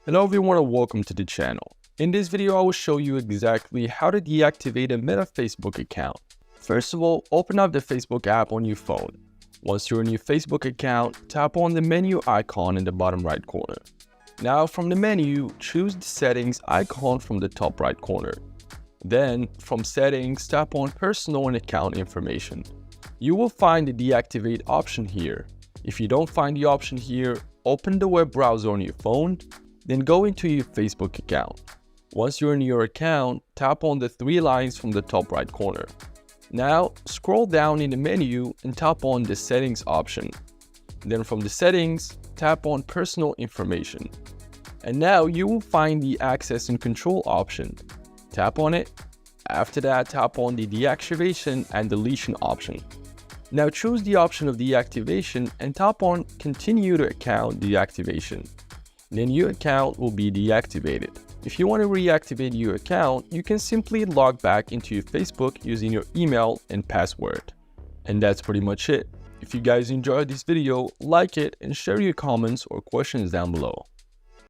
Hello everyone and welcome to the channel. In this video, I will show you exactly how to deactivate a Meta Facebook account. First of all, open up the Facebook app on your phone. Once you're in your Facebook account, tap on the menu icon in the bottom right corner. Now from the menu, choose the settings icon from the top right corner. Then from settings, tap on personal and account information. You will find the deactivate option here. If you don't find the option here, open the web browser on your phone. Then go into your Facebook account. Once you're in your account, tap on the three lines from the top right corner. Now, scroll down in the menu and tap on the settings option. Then from the settings, tap on personal information. And now you will find the access and control option. Tap on it. After that, tap on the deactivation and deletion option. Now choose the option of deactivation and tap on continue to account deactivation. Then your account will be deactivated. If you want to reactivate your account, you can simply log back into your Facebook using your email and password. And that's pretty much it. If you guys enjoyed this video, like it and share your comments or questions down below.